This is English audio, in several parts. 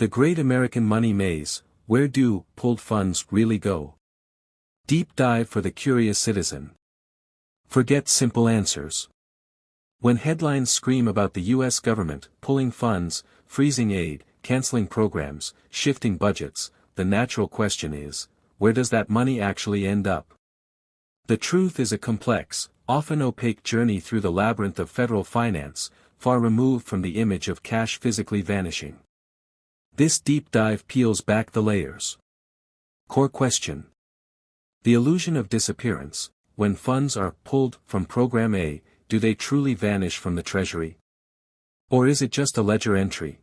The Great American Money Maze, where do pulled funds really go? Deep dive for the curious citizen. Forget simple answers. When headlines scream about the U.S. government pulling funds, freezing aid, canceling programs, shifting budgets, the natural question is, where does that money actually end up? The truth is a complex, often opaque journey through the labyrinth of federal finance, far removed from the image of cash physically vanishing. This deep dive peels back the layers. Core question. The illusion of disappearance. When funds are pulled from Program A, do they truly vanish from the Treasury? Or is it just a ledger entry?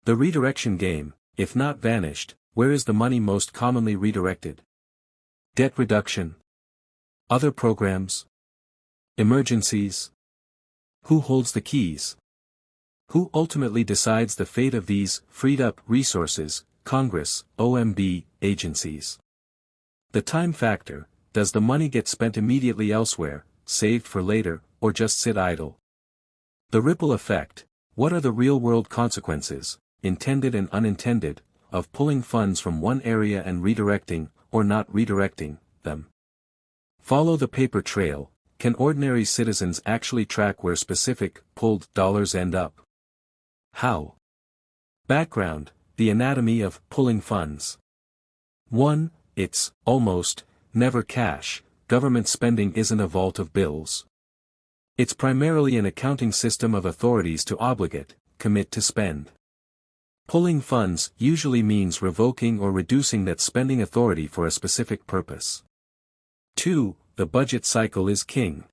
The redirection game, if not vanished, where is the money most commonly redirected? Debt reduction? Other programs? Emergencies? Who holds the keys? Who ultimately decides the fate of these freed-up resources? Congress, OMB, agencies. The time factor. Does the money get spent immediately elsewhere, saved for later, or just sit idle? The ripple effect. What are the real-world consequences, intended and unintended, of pulling funds from one area and redirecting, or not redirecting, them? Follow the paper trail. Can ordinary citizens actually track where specific, pulled dollars end up? How? Background. The anatomy of pulling funds. 1. It's almost never cash. Government spending isn't a vault of bills. It's primarily an accounting system of authorities to obligate, commit to spend. Pulling funds usually means revoking or reducing that spending authority for a specific purpose. 2. The budget cycle is king.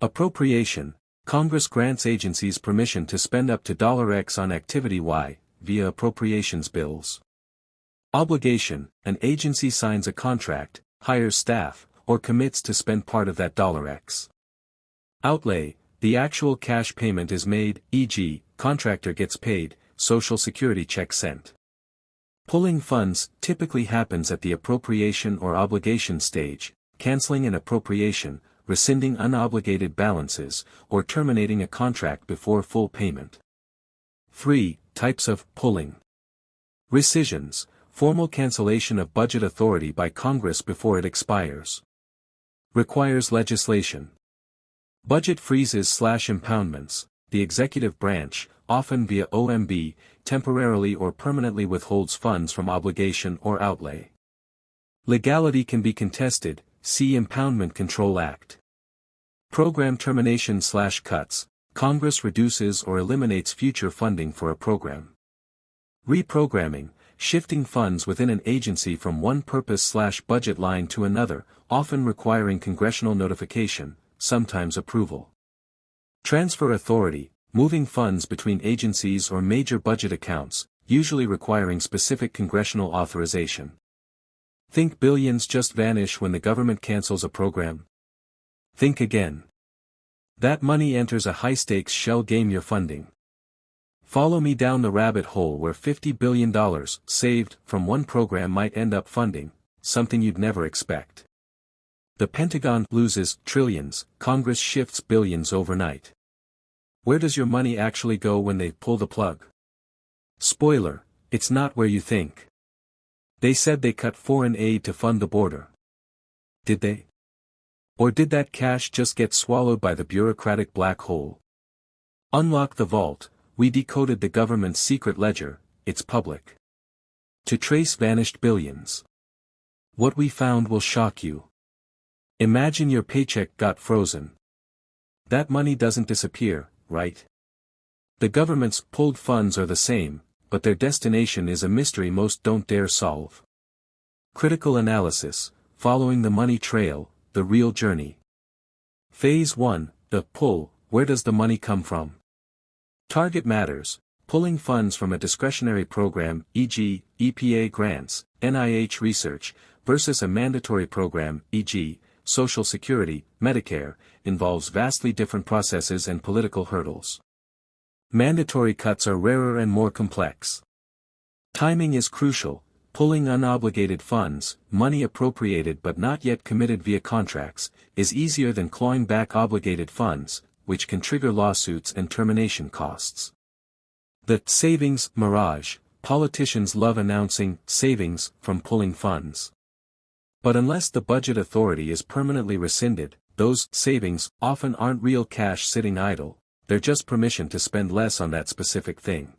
Appropriation. Congress grants agencies permission to spend up to $X on activity Y, via appropriations bills. Obligation. An agency signs a contract, hires staff, or commits to spend part of that $X. Outlay. The actual cash payment is made, e.g., contractor gets paid, Social Security check sent. Pulling funds typically happens at the appropriation or obligation stage, canceling an appropriation, rescinding unobligated balances, or terminating a contract before full payment. 3. Types of pulling. Rescissions. Formal cancellation of budget authority by Congress before it expires. Requires legislation. Budget freezes/impoundments. The executive branch, often via OMB, temporarily or permanently withholds funds from obligation or outlay. Legality can be contested, see Impoundment Control Act. Program termination/cuts. Congress reduces or eliminates future funding for a program. Reprogramming. Shifting funds within an agency from one purpose/budget line to another, often requiring congressional notification, sometimes approval. Transfer authority. Moving funds between agencies or major budget accounts, usually requiring specific congressional authorization. Think billions just vanish when the government cancels a program? Think again. That money enters a high-stakes shell game you're funding. Follow me down the rabbit hole where $50 billion saved from one program might end up funding something you'd never expect. The Pentagon loses trillions, Congress shifts billions overnight. Where does your money actually go when they pull the plug? Spoiler, it's not where you think. They said they cut foreign aid to fund the border. Did they? Or did that cash just get swallowed by the bureaucratic black hole? Unlock the vault. We decoded the government's secret ledger, it's public. To trace vanished billions. What we found will shock you. Imagine your paycheck got frozen. That money doesn't disappear, right? The government's pulled funds are the same, but their destination is a mystery most don't dare solve. Critical analysis, following the money trail, the real journey. Phase 1, the pull. Where does the money come from? Target matters. Pulling funds from a discretionary program, e.g., EPA grants, NIH research, versus a mandatory program, e.g., Social Security, Medicare, involves vastly different processes and political hurdles. Mandatory cuts are rarer and more complex. Timing is crucial. Pulling unobligated funds, money appropriated but not yet committed via contracts, is easier than clawing back obligated funds, which can trigger lawsuits and termination costs. The savings mirage. politicians love announcing savings from pulling funds. But unless the budget authority is permanently rescinded, those savings often aren't real cash sitting idle, they're just permission to spend less on that specific thing.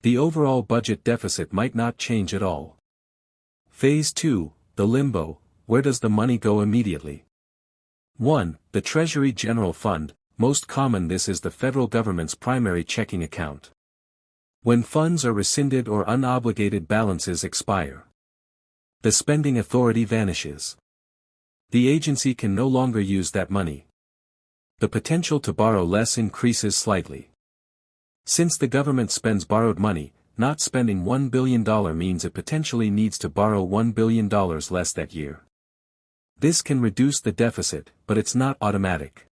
The overall budget deficit might not change at all. Phase 2, the limbo, where does the money go immediately? 1. The Treasury General Fund, most common. This is the federal government's primary checking account. When funds are rescinded or unobligated balances expire, the spending authority vanishes. The agency can no longer use that money. The potential to borrow less increases slightly. Since the government spends borrowed money, not spending $1 billion means it potentially needs to borrow $1 billion less that year. This can reduce the deficit, but it's not automatic.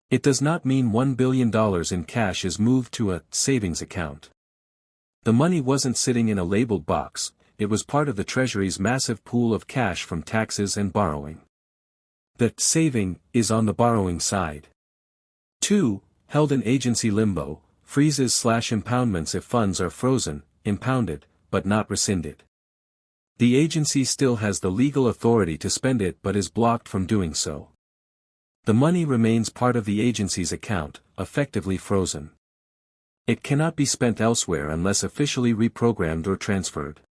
It does not mean $1 billion in cash is moved to a savings account. The money wasn't sitting in a labeled box, it was part of the Treasury's massive pool of cash from taxes and borrowing. The saving is on the borrowing side. 2. Held in agency limbo, freezes/impoundments. If funds are frozen, impounded, but not rescinded, the agency still has the legal authority to spend it but is blocked from doing so. The money remains part of the agency's account, effectively frozen. It cannot be spent elsewhere unless officially reprogrammed or transferred.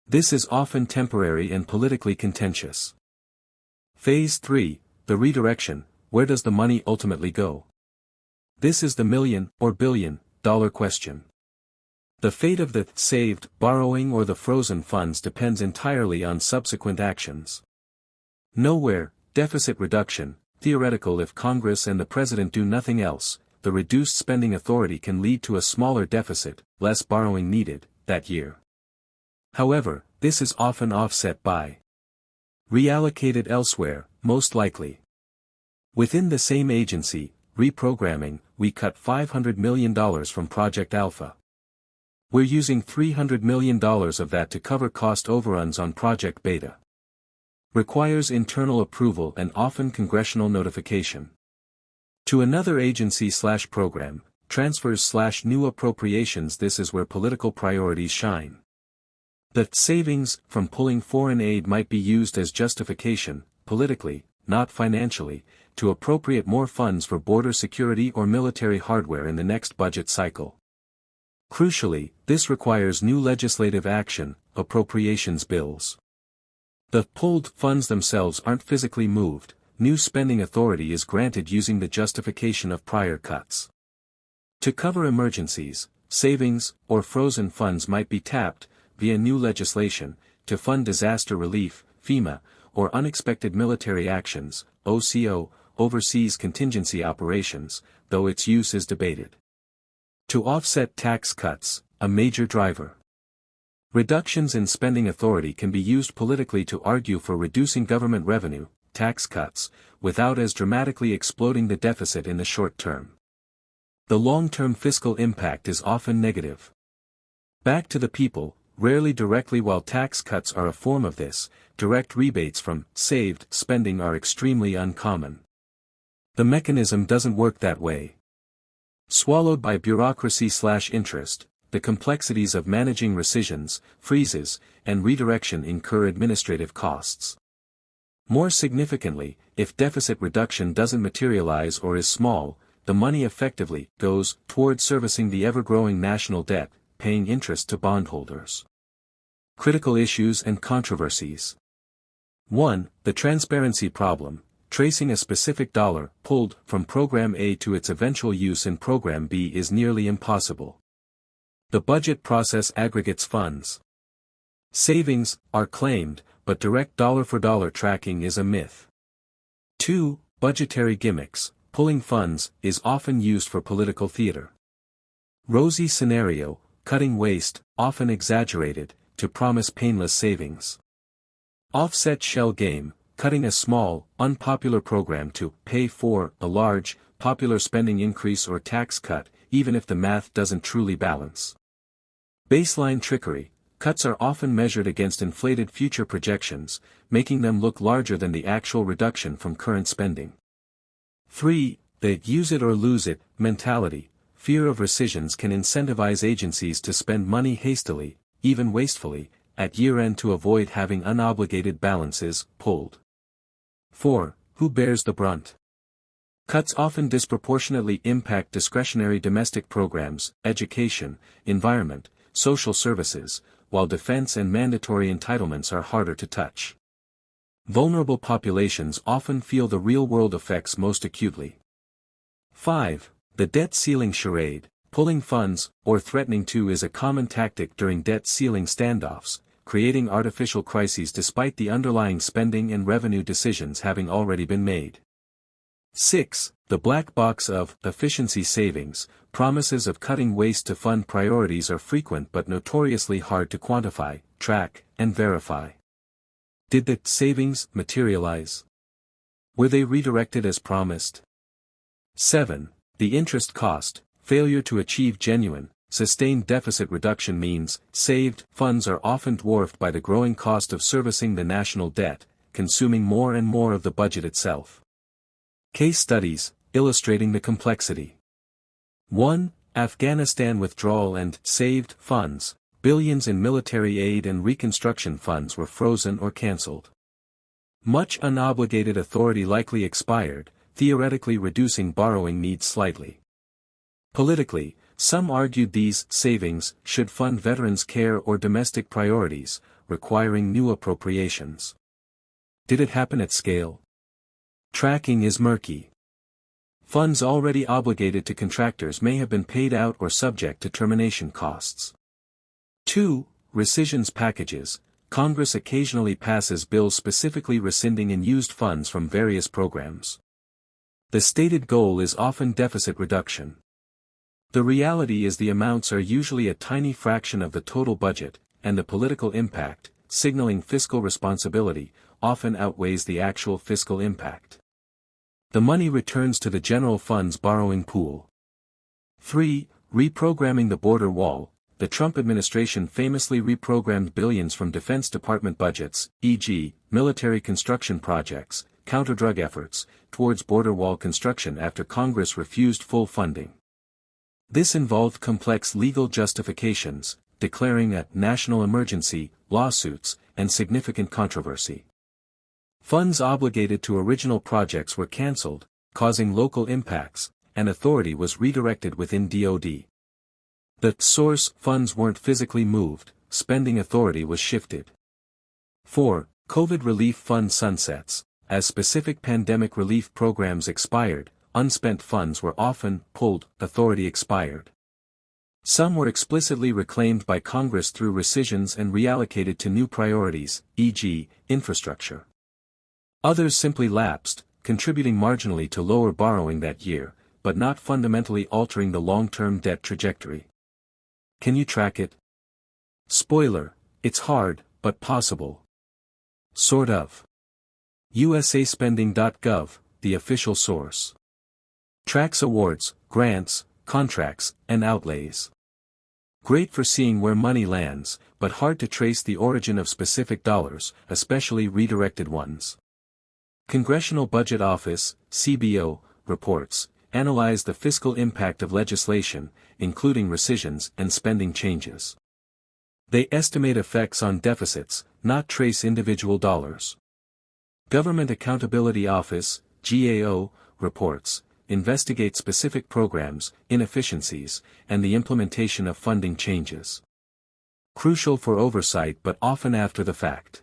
This is often temporary and politically contentious. Phase 3, the redirection, where does the money ultimately go? This is the million or billion dollar question. The fate of the saved, borrowing or the frozen funds depends entirely on subsequent actions. Nowhere, deficit reduction, theoretical. If Congress and the President do nothing else, the reduced spending authority can lead to a smaller deficit, less borrowing needed, that year. However, this is often offset by reallocated elsewhere, most likely. Within the same agency, reprogramming, we cut $500 million from Project Alpha. We're using $300 million of that to cover cost overruns on Project Beta. Requires internal approval and often congressional notification. To another agency/program, transfers/new appropriations. This is where political priorities shine. The savings from pulling foreign aid might be used as justification, politically, not financially, to appropriate more funds for border security or military hardware in the next budget cycle. Crucially, this requires new legislative action, appropriations bills. The pulled funds themselves aren't physically moved, new spending authority is granted using the justification of prior cuts. To cover emergencies, savings, or frozen funds might be tapped, via new legislation, to fund disaster relief, FEMA, or unexpected military actions, OCO, overseas contingency operations, though its use is debated. To offset tax cuts, a major driver. Reductions in spending authority can be used politically to argue for reducing government revenue, tax cuts, without as dramatically exploding the deficit in the short term. The long-term fiscal impact is often negative. Back to the people, rarely directly. While tax cuts are a form of this, direct rebates from saved spending are extremely uncommon. The mechanism doesn't work that way. Swallowed by bureaucracy/interest, the complexities of managing rescissions, freezes, and redirection incur administrative costs. More significantly, if deficit reduction doesn't materialize or is small, the money effectively goes toward servicing the ever-growing national debt, paying interest to bondholders. Critical issues and controversies. 1. The transparency problem. Tracing a specific dollar pulled from Program A to its eventual use in Program B is nearly impossible. The budget process aggregates funds. Savings are claimed, but direct dollar-for-dollar tracking is a myth. 2. Budgetary gimmicks. Pulling funds is often used for political theater. Rosy scenario, cutting waste, often exaggerated, to promise painless savings. Offset shell game, cutting a small, unpopular program to pay for a large, popular spending increase or tax cut, even if the math doesn't truly balance. Baseline trickery, cuts are often measured against inflated future projections, making them look larger than the actual reduction from current spending. 3. The use it or lose it mentality, fear of rescissions can incentivize agencies to spend money hastily, even wastefully, at year-end to avoid having unobligated balances pulled. 4. Who bears the brunt? Cuts often disproportionately impact discretionary domestic programs, education, environment, social services, while defense and mandatory entitlements are harder to touch. Vulnerable populations often feel the real-world effects most acutely. 5. The debt ceiling charade. Pulling funds, or threatening to, is a common tactic during debt ceiling standoffs, creating artificial crises despite the underlying spending and revenue decisions having already been made. 6. The black box of efficiency savings. Promises of cutting waste to fund priorities are frequent but notoriously hard to quantify, track, and verify. Did the savings materialize? Were they redirected as promised? 7. The interest cost. Failure to achieve genuine, sustained deficit reduction means saved funds are often dwarfed by the growing cost of servicing the national debt, consuming more and more of the budget itself. Case studies, illustrating the complexity. 1. Afghanistan withdrawal and saved funds. Billions in military aid and reconstruction funds were frozen or cancelled. Much unobligated authority likely expired, theoretically reducing borrowing needs slightly. Politically, some argued these savings should fund veterans' care or domestic priorities, requiring new appropriations. Did it happen at scale? Tracking is murky. Funds already obligated to contractors may have been paid out or subject to termination costs. 2. Rescissions packages. Congress occasionally passes bills specifically rescinding unused funds from various programs. The stated goal is often deficit reduction. The reality is the amounts are usually a tiny fraction of the total budget, and the political impact, signaling fiscal responsibility, often outweighs the actual fiscal impact. The money returns to the general fund's borrowing pool. 3. Reprogramming the border wall. The Trump administration famously reprogrammed billions from Defense Department budgets, e.g., military construction projects, counter-drug efforts, towards border wall construction after Congress refused full funding. This involved complex legal justifications, declaring a national emergency, lawsuits, and significant controversy. Funds obligated to original projects were cancelled, causing local impacts, and authority was redirected within DoD. The source funds weren't physically moved, spending authority was shifted. 4. COVID relief fund sunsets. As specific pandemic relief programs expired, unspent funds were often pulled, authority expired. Some were explicitly reclaimed by Congress through rescissions and reallocated to new priorities, e.g., infrastructure. Others simply lapsed, contributing marginally to lower borrowing that year, but not fundamentally altering the long-term debt trajectory. Can you track it? Spoiler, it's hard, but possible. Sort of. USAspending.gov, the official source. Tracks awards, grants, contracts, and outlays. Great for seeing where money lands, but hard to trace the origin of specific dollars, especially redirected ones. Congressional Budget Office, CBO, reports, analyze the fiscal impact of legislation, including rescissions and spending changes. They estimate effects on deficits, not trace individual dollars. Government Accountability Office, GAO, reports, investigate specific programs, inefficiencies, and the implementation of funding changes. Crucial for oversight but often after the fact.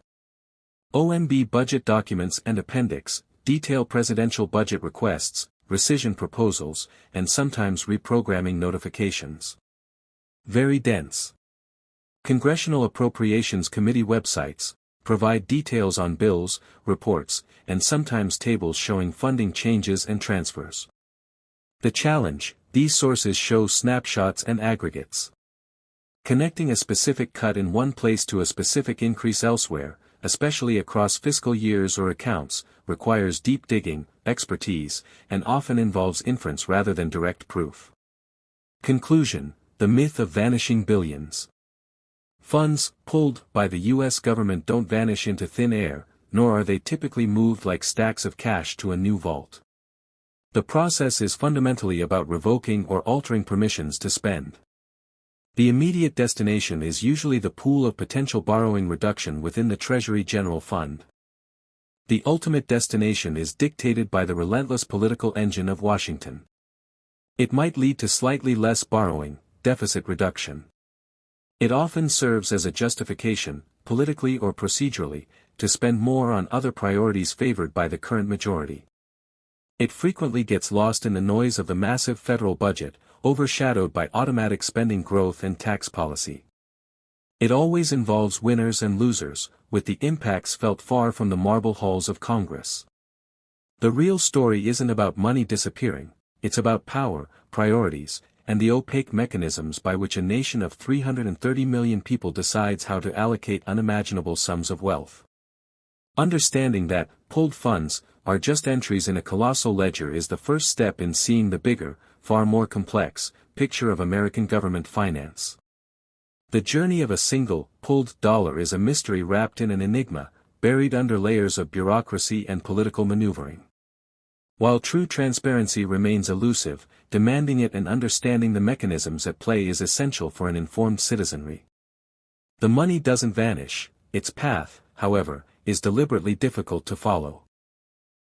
OMB budget documents and appendix, detail presidential budget requests, rescission proposals, and sometimes reprogramming notifications. Very dense. Congressional Appropriations Committee websites provide details on bills, reports, and sometimes tables showing funding changes and transfers. The challenge: these sources show snapshots and aggregates. Connecting a specific cut in one place to a specific increase elsewhere, especially across fiscal years or accounts, requires deep digging, expertise, and often involves inference rather than direct proof. Conclusion: the myth of vanishing billions. Funds pulled by the U.S. government don't vanish into thin air, nor are they typically moved like stacks of cash to a new vault. The process is fundamentally about revoking or altering permissions to spend. The immediate destination is usually the pool of potential borrowing reduction within the Treasury General Fund. The ultimate destination is dictated by the relentless political engine of Washington. It might lead to slightly less borrowing, deficit reduction. It often serves as a justification, politically or procedurally, to spend more on other priorities favored by the current majority. It frequently gets lost in the noise of the massive federal budget, overshadowed by automatic spending growth and tax policy. It always involves winners and losers, with the impacts felt far from the marble halls of Congress. The real story isn't about money disappearing, it's about power, priorities, and the opaque mechanisms by which a nation of 330 million people decides how to allocate unimaginable sums of wealth. Understanding that, pooled funds, are just entries in a colossal ledger is the first step in seeing the bigger, far more complex, picture of American government finance. The journey of a single, pooled dollar is a mystery wrapped in an enigma, buried under layers of bureaucracy and political maneuvering. While true transparency remains elusive, demanding it and understanding the mechanisms at play is essential for an informed citizenry. The money doesn't vanish, its path, however, is deliberately difficult to follow.